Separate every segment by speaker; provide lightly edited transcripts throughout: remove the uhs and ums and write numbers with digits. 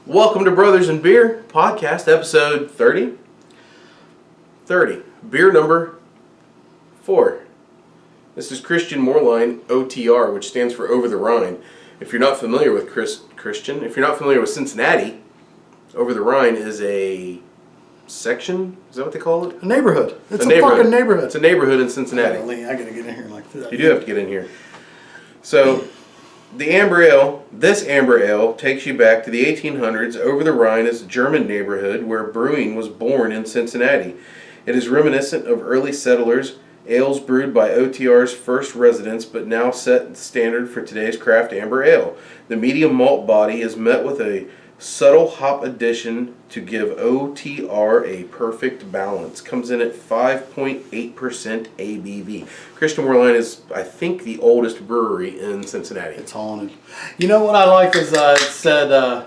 Speaker 1: Welcome to Brothers in Beer podcast, episode 30. 30. Beer number 4. This is Christian Moerleins OTR, which stands for Over the Rhine. If you're not familiar with Christian, if you're not familiar with Cincinnati, Over the Rhine is a section? Is that what they call it?
Speaker 2: A neighborhood. It's a
Speaker 1: neighborhood.
Speaker 2: fucking neighborhood.
Speaker 1: It's a neighborhood in Cincinnati.
Speaker 2: I gotta get in here like that.
Speaker 1: You do have to get in here. So, the Amber Ale, this Amber Ale takes you back to the 1800s. Over the Rhine is a German neighborhood where brewing was born in Cincinnati. It is reminiscent of early settlers, ales brewed by OTR's first residents, but now set the standard for today's craft Amber Ale. The medium malt body is met with a subtle hop addition to give OTR a perfect balance. Comes in at 5.8% ABV. Christian Moerleins is, I think, the oldest brewery in Cincinnati.
Speaker 2: It's haunted. You know what I like is it said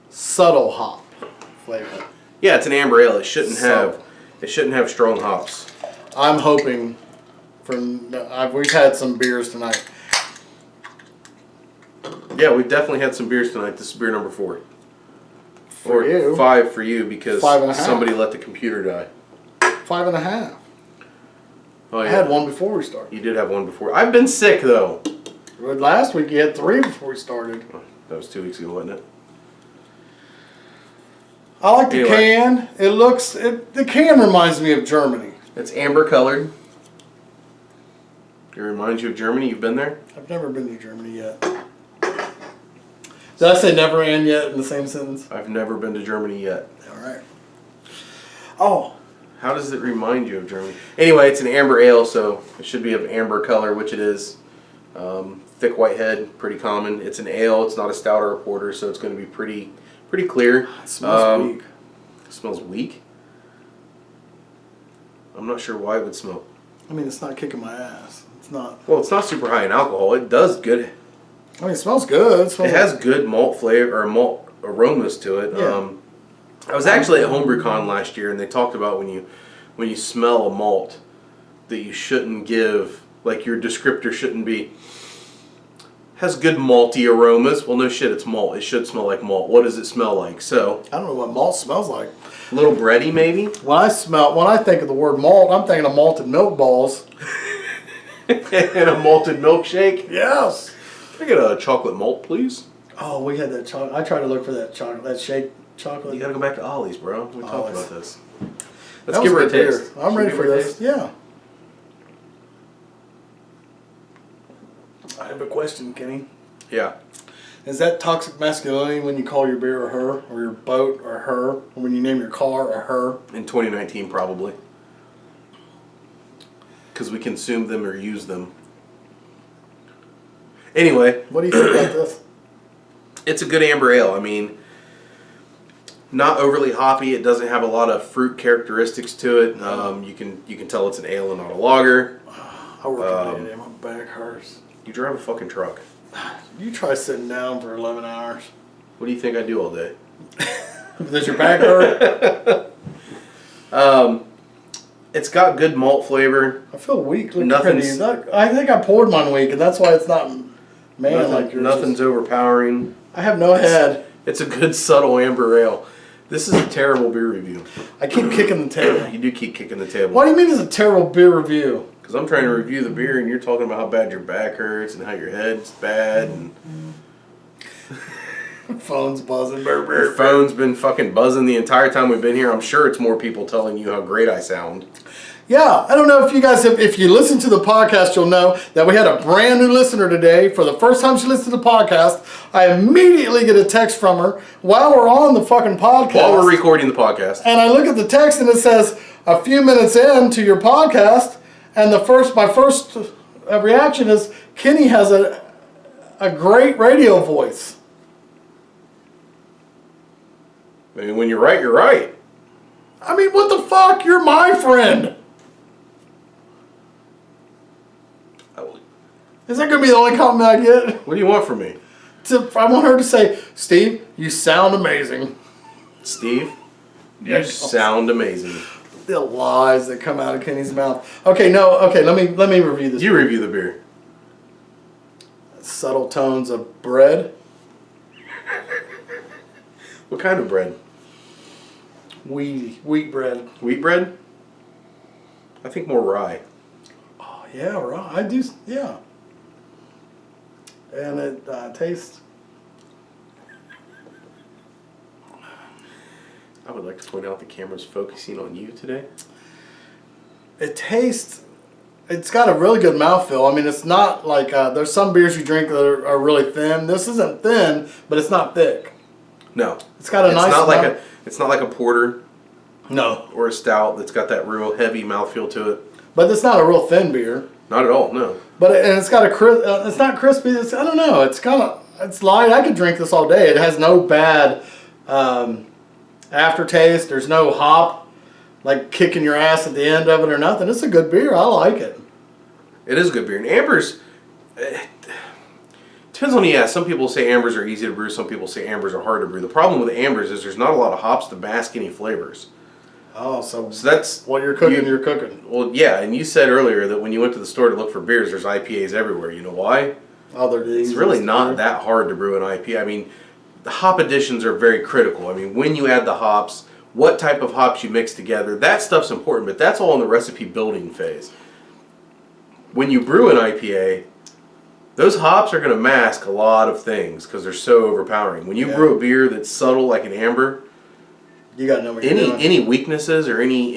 Speaker 2: subtle hop flavor.
Speaker 1: Yeah, it's an amber ale. It shouldn't have strong hops.
Speaker 2: I'm hoping for. We've had some beers tonight.
Speaker 1: Yeah, we've definitely had some beers tonight. This is beer number 4.
Speaker 2: For
Speaker 1: or
Speaker 2: you.
Speaker 1: 5 for you because
Speaker 2: 5.5.
Speaker 1: somebody let the computer die.
Speaker 2: 5.5.
Speaker 1: Oh, yeah.
Speaker 2: I had one before we started.
Speaker 1: You did have one before. I've been sick, though.
Speaker 2: Last week you had 3 before we started.
Speaker 1: That was 2 weeks ago, wasn't it?
Speaker 2: I like the can. The can reminds me of Germany.
Speaker 1: It's amber colored. It reminds you of Germany. You've been there?
Speaker 2: I've never been to Germany yet. Did I say never and yet in the same sentence?
Speaker 1: I've never been to Germany yet.
Speaker 2: All right. Oh.
Speaker 1: How does it remind you of Germany? Anyway, it's an amber ale, so it should be of amber color, which it is. Thick white head, pretty common. It's an ale. It's not a stout or a porter, so it's going to be pretty clear.
Speaker 2: It smells weak.
Speaker 1: It smells weak? I'm not sure why it would smell.
Speaker 2: I mean, it's not kicking my ass. It's not.
Speaker 1: Well, it's not super high in alcohol. It does good.
Speaker 2: I mean, it smells good.
Speaker 1: It has good malt flavor or malt aromas to it.
Speaker 2: Yeah.
Speaker 1: I was actually at HomebrewCon last year, and they talked about when you smell a malt that you shouldn't give, like your descriptor shouldn't be has good malty aromas. Well, no shit, it's malt. It should smell like malt. What does it smell like? So
Speaker 2: I don't know what malt smells like.
Speaker 1: A little bready, maybe.
Speaker 2: When I think of the word malt, I'm thinking of malted milk balls
Speaker 1: and a malted milkshake.
Speaker 2: Yes.
Speaker 1: Can I get a chocolate malt, please?
Speaker 2: Oh, we had that chocolate. I tried to look for that chocolate, that shake chocolate.
Speaker 1: You gotta go back to Ollie's, bro. We talked about this. Let's
Speaker 2: That
Speaker 1: give her a
Speaker 2: was good
Speaker 1: taste.
Speaker 2: beer. I'm ready for this. Yeah. I have a question, Kenny.
Speaker 1: Yeah.
Speaker 2: Is that toxic masculinity when you call your beer a her, or your boat a her, or when you name your car a her?
Speaker 1: In 2019, probably. Because we consume them or use them. Anyway.
Speaker 2: What do you think about this?
Speaker 1: It's a good amber ale. I mean, not overly hoppy. It doesn't have a lot of fruit characteristics to it. You can tell it's an ale and not a lager.
Speaker 2: I work today. My back hurts.
Speaker 1: You drive a fucking truck.
Speaker 2: You try sitting down for 11 hours.
Speaker 1: What do you think I do all day?
Speaker 2: Does your back hurt?
Speaker 1: It's got good malt flavor.
Speaker 2: I feel weak. I think I poured mine weak, and that's why it's not like yours.
Speaker 1: Nothing's overpowering.
Speaker 2: I have no head.
Speaker 1: It's a good subtle amber ale. This is a terrible beer review.
Speaker 2: I keep kicking the table.
Speaker 1: You do keep kicking the table.
Speaker 2: What do you mean it's a terrible beer review?
Speaker 1: Because I'm trying to review the beer and you're talking about how bad your back hurts and how your head's bad and
Speaker 2: Phone's buzzing.
Speaker 1: your phone's been fucking buzzing the entire time we've been here. I'm sure it's more people telling you how great I sound.
Speaker 2: Yeah, I don't know if you guys if you listen to the podcast, you'll know that we had a brand new listener today. For the first time she listened to the podcast, I immediately get a text from her while we're on the fucking podcast.
Speaker 1: While we're recording the podcast.
Speaker 2: And I look at the text and it says, a few minutes into your podcast, and my first reaction is, Kenny has a great radio voice.
Speaker 1: I mean, when you're right, you're right.
Speaker 2: I mean, what the fuck? You're my friend. Is that going to be the only compliment I get?
Speaker 1: What do you want from me?
Speaker 2: I want her to say, Steve, you sound amazing.
Speaker 1: Steve, you sound amazing.
Speaker 2: The lies that come out of Kenny's mouth. Okay, let me review this.
Speaker 1: You review the beer.
Speaker 2: Subtle tones of bread.
Speaker 1: What kind of bread?
Speaker 2: Wheat bread.
Speaker 1: Wheat bread? I think more rye.
Speaker 2: Oh yeah, right. I do. Yeah. And it tastes.
Speaker 1: I would like to point out the camera's focusing on you today.
Speaker 2: It tastes. It's got a really good mouthfeel. I mean, it's not like there's some beers you drink that are really thin. This isn't thin, but it's not thick.
Speaker 1: No,
Speaker 2: it's got a nice.
Speaker 1: It's not like a porter.
Speaker 2: No.
Speaker 1: Or a stout that's got that real heavy mouthfeel to it.
Speaker 2: But it's not a real thin beer.
Speaker 1: Not at all. No.
Speaker 2: But and it's got a it's not crispy. I don't know. It's light. I could drink this all day. It has no bad aftertaste. There's no hop like kicking your ass at the end of it or nothing. It's a good beer. I like it.
Speaker 1: It is a good beer. And ambers, depends on who you ask. Some people say ambers are easy to brew. Some people say ambers are hard to brew. The problem with ambers is there's not a lot of hops to mask any flavors.
Speaker 2: Oh, so
Speaker 1: that's
Speaker 2: what you're cooking. You're cooking.
Speaker 1: Well, yeah, and you said earlier that when you went to the store to look for beers, there's IPAs everywhere. You know why?
Speaker 2: It's
Speaker 1: really not that hard to brew an IPA. I mean, the hop additions are very critical. I mean, when you add the hops, what type of hops you mix together, that stuff's important, but that's all in the recipe building phase. When you brew an IPA, those hops are going to mask a lot of things because they're so overpowering. When you brew a beer that's subtle like an amber,
Speaker 2: you got to know what you're doing.
Speaker 1: Any weaknesses or any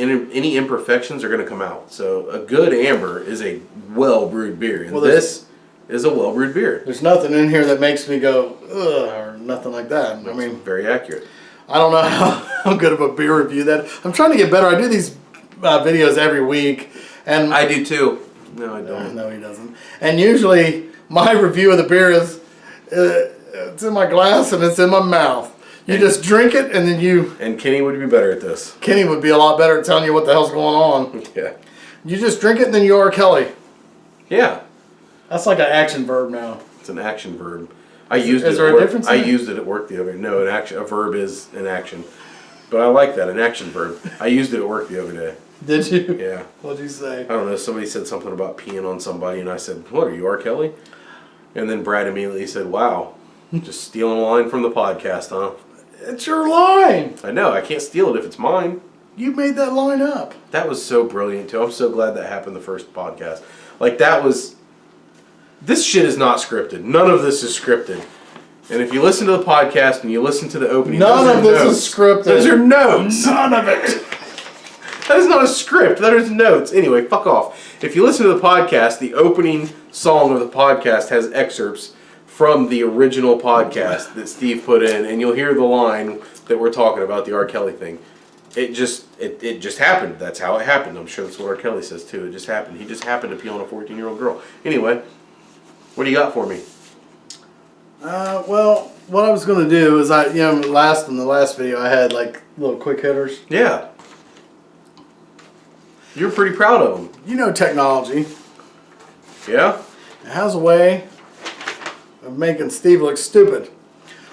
Speaker 1: imperfections are going to come out. So a good amber is a well brewed beer, and this is a well brewed beer.
Speaker 2: There's nothing in here that makes me go ugh or nothing like that.
Speaker 1: That's very accurate.
Speaker 2: I don't know how good of a beer review that. I'm trying to get better. I do these videos every week, and
Speaker 1: I do too. No, I don't.
Speaker 2: No, he doesn't. And usually my review of the beer is it's in my glass and it's in my mouth. You just drink it and then you...
Speaker 1: And Kenny would be better at this.
Speaker 2: Kenny would be a lot better at telling you what the hell's going on.
Speaker 1: Yeah.
Speaker 2: You just drink it and then you are Kelly.
Speaker 1: Yeah.
Speaker 2: That's like an action verb now.
Speaker 1: It's an action verb. I used it.
Speaker 2: Is there a difference?
Speaker 1: I used it at work the other day. No, a verb is an action. But I like that, an action verb. I used it at work the other day.
Speaker 2: Did you?
Speaker 1: Yeah.
Speaker 2: What'd you say?
Speaker 1: I don't know. Somebody said something about peeing on somebody, and I said, "What are you, R. Kelly?" And then Brad immediately said, "Wow, just stealing a line from the podcast, huh?"
Speaker 2: It's your line.
Speaker 1: I know. I can't steal it if it's mine.
Speaker 2: You made that line up.
Speaker 1: That was so brilliant too. I'm so glad that happened the first podcast. Like that was. This shit is not scripted. None of this is scripted. And if you listen to the podcast and you listen to the opening,
Speaker 2: none of this is scripted.
Speaker 1: Those are notes.
Speaker 2: None of it.
Speaker 1: That is not a script. That is notes. Anyway, fuck off. If you listen to the podcast, the opening song of the podcast has excerpts from the original podcast that Steve put in, and you'll hear the line that we're talking about, the R. Kelly thing. It just happened. That's how it happened. I'm sure that's what R. Kelly says too. It just happened. He just happened to pee on a 14-year-old girl. Anyway, what do you got for me?
Speaker 2: Well, what I was going to do is in the last video I had like little quick hitters.
Speaker 1: Yeah. You're pretty proud of them.
Speaker 2: You know technology.
Speaker 1: Yeah?
Speaker 2: It has a way of making Steve look stupid.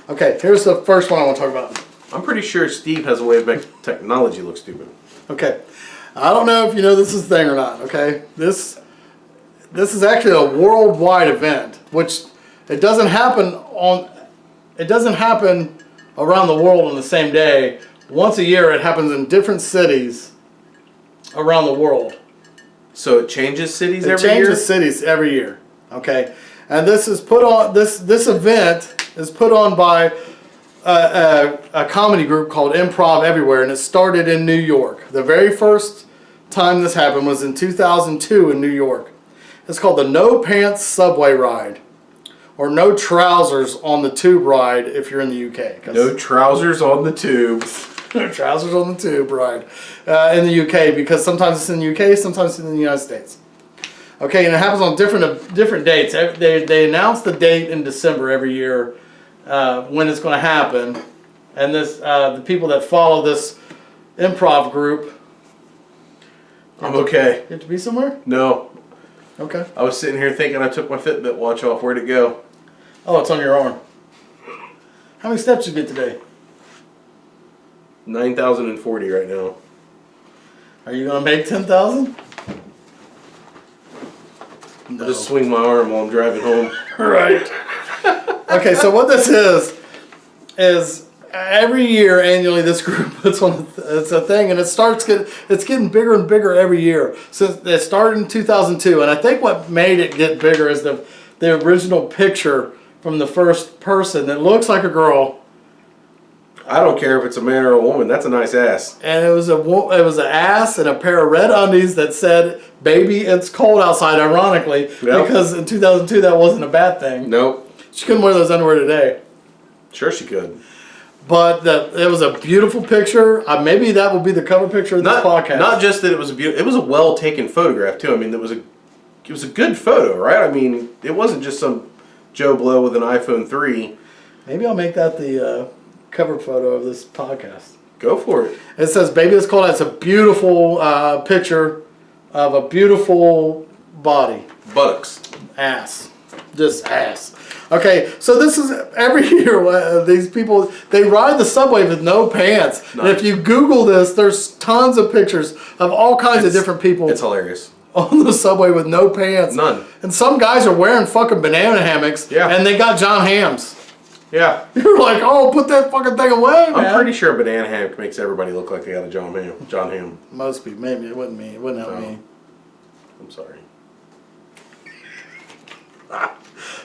Speaker 2: Okay, here's the first one I want to talk about.
Speaker 1: I'm pretty sure Steve has a way of making technology look stupid.
Speaker 2: Okay. I don't know if you know this is a thing or not, okay? This is actually a worldwide event, which it doesn't happen around the world on the same day. Once a year it happens in different cities around the world.
Speaker 1: So it changes cities every year?
Speaker 2: It changes cities every year. Okay. And this is put on this event is put on by a comedy group called Improv Everywhere, and it started in New York. The very first time this happened was in 2002 in New York. It's called the No Pants Subway Ride, or No Trousers on the Tube Ride if you're in the UK.
Speaker 1: No trousers on the tube.
Speaker 2: No trousers on the tube ride in the UK, because sometimes it's in the UK, sometimes it's in the United States. Okay, and it happens on different dates. They announce the date in December every year when it's going to happen, and the people that follow this improv group.
Speaker 1: I'm okay.
Speaker 2: You have to be somewhere?
Speaker 1: No.
Speaker 2: Okay.
Speaker 1: I was sitting here thinking I took my Fitbit watch off. Where'd it go?
Speaker 2: Oh, it's on your arm. How many steps did you get today?
Speaker 1: 9,040 right now.
Speaker 2: Are you going to make 10,000?
Speaker 1: No. I'll just swing my arm while I'm driving home.
Speaker 2: Right. Okay, so what this is every year, annually, this group puts on it's a thing, and it's getting bigger and bigger every year. Since it started in 2002, and I think what made it get bigger is the original picture from the first person that looks like a girl.
Speaker 1: I don't care if it's a man or a woman. That's a nice ass.
Speaker 2: And it was an ass and a pair of red undies that said, "Baby, it's cold outside," ironically, because in 2002 that wasn't a bad thing.
Speaker 1: Nope.
Speaker 2: She couldn't wear those underwear today.
Speaker 1: Sure she could.
Speaker 2: But it was a beautiful picture. Maybe that will be the cover picture of this podcast.
Speaker 1: Not just that it was it was a well taken photograph too. I mean, it was a good photo, right? I mean, it wasn't just some Joe Blow with an iPhone 3.
Speaker 2: Maybe I'll make that the cover photo of this podcast.
Speaker 1: Go for it.
Speaker 2: It says, "Baby, it's cold." It's a beautiful picture of a beautiful body.
Speaker 1: Buttocks.
Speaker 2: Ass. Just ass. Okay, so this is every year. These people, they ride the subway with no pants.
Speaker 1: None.
Speaker 2: And if you Google this, there's tons of pictures of all kinds of different people.
Speaker 1: It's hilarious.
Speaker 2: On the subway with no pants.
Speaker 1: None.
Speaker 2: And some guys are wearing fucking banana hammocks.
Speaker 1: Yeah.
Speaker 2: And they got John Hams.
Speaker 1: Yeah.
Speaker 2: You're like, oh, put that fucking thing away, man.
Speaker 1: I'm pretty sure a banana hammock makes everybody look like they got a John Ham.
Speaker 2: Must be. Maybe it wasn't me. It wouldn't help me.
Speaker 1: I'm sorry.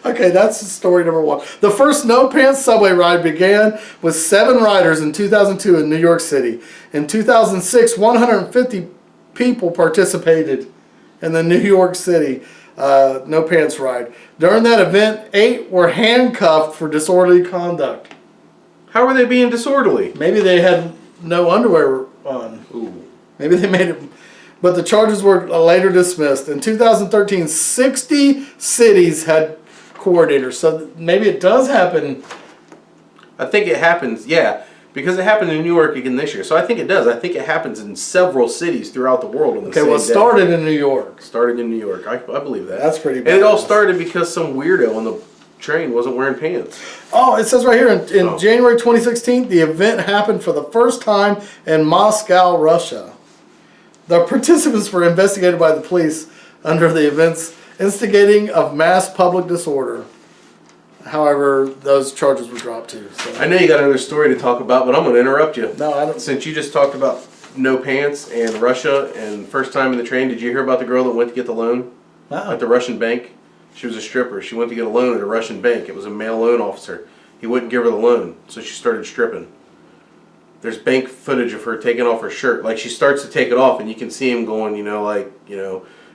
Speaker 2: Okay, that's story number one. The first no pants subway ride began with 7 riders in 2002 in New York City. In 2006, 150 people participated in the New York City no pants ride. During that event, 8 were handcuffed for disorderly conduct.
Speaker 1: How were they being disorderly?
Speaker 2: Maybe they had no underwear on.
Speaker 1: Ooh.
Speaker 2: Maybe they made it. But the charges were later dismissed. In 2013, 60 cities had coordinators. So maybe it does happen.
Speaker 1: I think it happens, yeah. Because it happened in New York again this year. So I think it does. I think it happens in several cities throughout the world on the same day.
Speaker 2: Okay, well, it started in New York.
Speaker 1: Started in New York. I believe that.
Speaker 2: That's pretty bad.
Speaker 1: And it all started because some weirdo on the train wasn't wearing pants.
Speaker 2: Oh, it says right here, in January 2016, the event happened for the first time in Moscow, Russia. The participants were investigated by the police under the event's instigating of mass public disorder. However, those charges were dropped too. So.
Speaker 1: I know you got another story to talk about, but I'm going to interrupt you.
Speaker 2: No, I don't.
Speaker 1: Since you just talked about no pants and Russia and first time in the train, did you hear about the girl that went to get the loan at the Russian bank? She was a stripper. She went to get a loan at a Russian bank. It was a male loan officer. He wouldn't give her the loan, so she started stripping. There's bank footage of her taking off her shirt. Like, she starts to take it off, and you can see him going,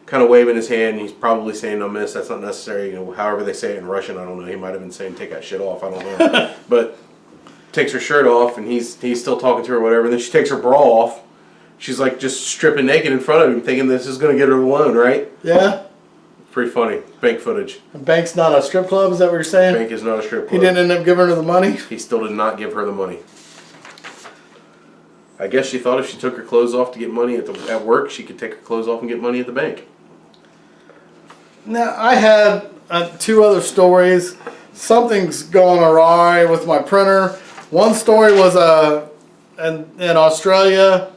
Speaker 1: kind of waving his hand. He's probably saying, "No, miss, that's not necessary." However they say it in Russian, I don't know. He might have been saying, "Take that shit off." I don't know. But takes her shirt off, and he's still talking to her or whatever. And then she takes her bra off. She's like just stripping naked in front of him, thinking this is going to get her the loan, right?
Speaker 2: Yeah.
Speaker 1: Pretty funny. Bank footage.
Speaker 2: The bank's not a strip club, is that what you're saying?
Speaker 1: Bank is not a strip club.
Speaker 2: He didn't end up giving her the money?
Speaker 1: He still did not give her the money. I guess she thought if she took her clothes off to get money at work, she could take her clothes off and get money at the bank.
Speaker 2: Now, I had 2 other stories. Something's going awry with my printer. One story was in Australia.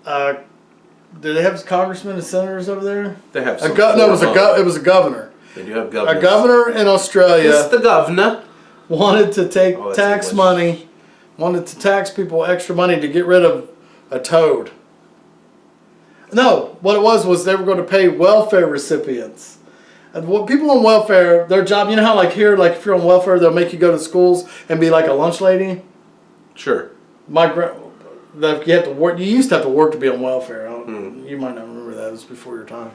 Speaker 2: Do they have congressmen and senators over there?
Speaker 1: They have some.
Speaker 2: It was a governor.
Speaker 1: They do have governors.
Speaker 2: A governor in Australia.
Speaker 1: It's the governor.
Speaker 2: Wanted to take tax
Speaker 1: English.
Speaker 2: money. Wanted to tax people extra money to get rid of a toad. No, what it was they were going to pay welfare recipients. And what people on welfare, their job, you know how like here, like if you're on welfare, they'll make you go to schools and be like a lunch lady?
Speaker 1: Sure.
Speaker 2: You have to work. You used to have to work to be on welfare. You might not remember that. It was before your time.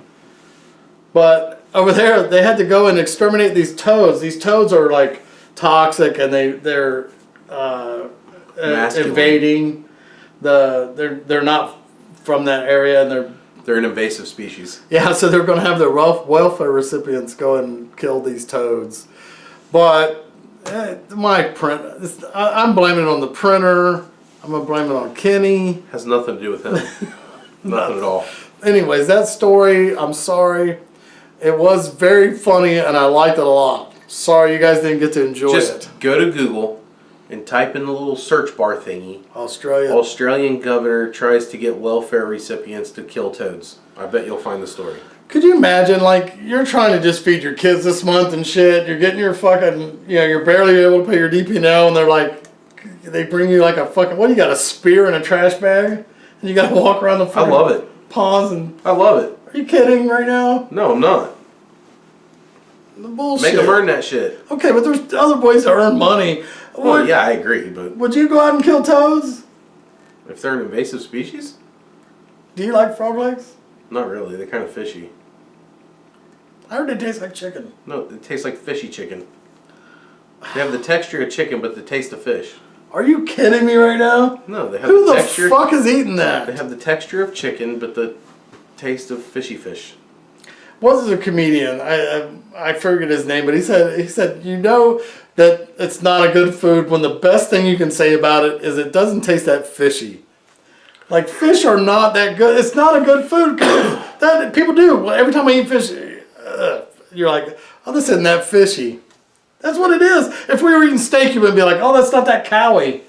Speaker 2: But over there, they had to go and exterminate these toads. These toads are like toxic, and they're invading they're not from that area, and
Speaker 1: they're an invasive species.
Speaker 2: Yeah, so they're going to have their welfare recipients go and kill these toads. But my print, I'm blaming it on the printer. I'm going to blame it on Kenny.
Speaker 1: Has nothing to do with him. Nothing at all.
Speaker 2: Anyways, that story, I'm sorry. It was very funny, and I liked it a lot. Sorry you guys didn't get to enjoy it.
Speaker 1: Just go to Google and type in the little search bar thingy. Australian governor tries to get welfare recipients to kill toads. I bet you'll find the story.
Speaker 2: Could you imagine, like, you're trying to just feed your kids this month and shit. You're getting your fucking, you're barely able to pay your DP&L, and they're like, They bring you like a fucking, what, you got a spear and a trash bag? And you got to walk around the
Speaker 1: I
Speaker 2: fucking
Speaker 1: love it.
Speaker 2: ponds and...
Speaker 1: I love it.
Speaker 2: Are you kidding right now?
Speaker 1: No, I'm not.
Speaker 2: The bullshit.
Speaker 1: Make them earn that shit.
Speaker 2: Okay, but there's other ways to earn money.
Speaker 1: Well, yeah, I agree, but
Speaker 2: Would you go out and kill toads?
Speaker 1: if they're an invasive species,
Speaker 2: Do you like frog legs?
Speaker 1: not really. They're kind of fishy.
Speaker 2: I heard they taste like chicken.
Speaker 1: No, it tastes like fishy chicken. They have the texture of chicken, but the taste of fish.
Speaker 2: Are you kidding me right now?
Speaker 1: No, they have
Speaker 2: Who
Speaker 1: the
Speaker 2: the
Speaker 1: texture.
Speaker 2: fuck is eating
Speaker 1: They
Speaker 2: that?
Speaker 1: have the texture of chicken, but the taste of fishy fish.
Speaker 2: Was a comedian? I forget his name, but he said you know that it's not a good food when the best thing you can say about it is it doesn't taste that fishy. Like fish are not that good. It's not a good food. That people do. Well, every time I eat fish, you're like, oh, this isn't that fishy. That's what it is. If we were eating steak, you would be like, oh, that's not that cowy.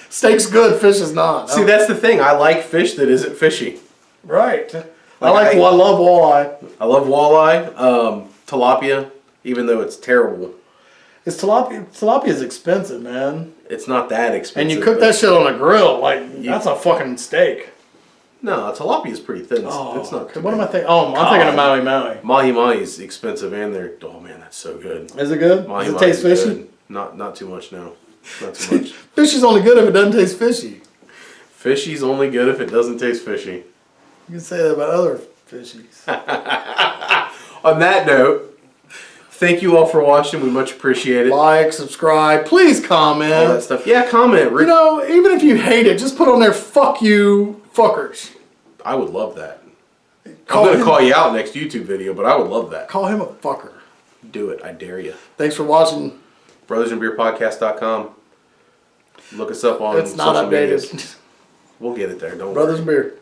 Speaker 2: Steak's good, fish is not.
Speaker 1: See, that's the thing. I like fish that isn't fishy.
Speaker 2: Right. I
Speaker 1: I
Speaker 2: love walleye.
Speaker 1: I love walleye, tilapia, even though it's terrible.
Speaker 2: It's tilapia is expensive, man.
Speaker 1: It's not that expensive.
Speaker 2: And you cook that shit on a grill, like that's a fucking steak.
Speaker 1: No, tilapia is pretty thin.
Speaker 2: Oh,
Speaker 1: It's not too
Speaker 2: what am
Speaker 1: bad.
Speaker 2: I thinking? Oh, I'm thinking of Maui Maui.
Speaker 1: Mahi Mahi is expensive, and they're, oh man, that's so good.
Speaker 2: Is it good?
Speaker 1: Mahi
Speaker 2: Does it
Speaker 1: Mahi
Speaker 2: taste
Speaker 1: is
Speaker 2: fishy?
Speaker 1: good. Not too much, no. Not too much.
Speaker 2: Fish is only good if it doesn't taste fishy.
Speaker 1: Fishy's only good if it doesn't taste fishy.
Speaker 2: You can say that about other fishies.
Speaker 1: On that note, thank you all for watching. We much appreciate it.
Speaker 2: Like, subscribe, please comment.
Speaker 1: All that stuff. Yeah, comment.
Speaker 2: You know, even if you hate it, just put on there, fuck you, fuckers.
Speaker 1: I would love that. I'm
Speaker 2: Call
Speaker 1: going to
Speaker 2: him-
Speaker 1: call you out next YouTube video, but I would love that.
Speaker 2: Call him a fucker.
Speaker 1: Do it. I dare you.
Speaker 2: Thanks for watching.
Speaker 1: BrothersandBeerPodcast.com. Look us up on
Speaker 2: It's not
Speaker 1: social
Speaker 2: updated.
Speaker 1: medias. We'll get it there. Don't worry.
Speaker 2: Brothers and Beer.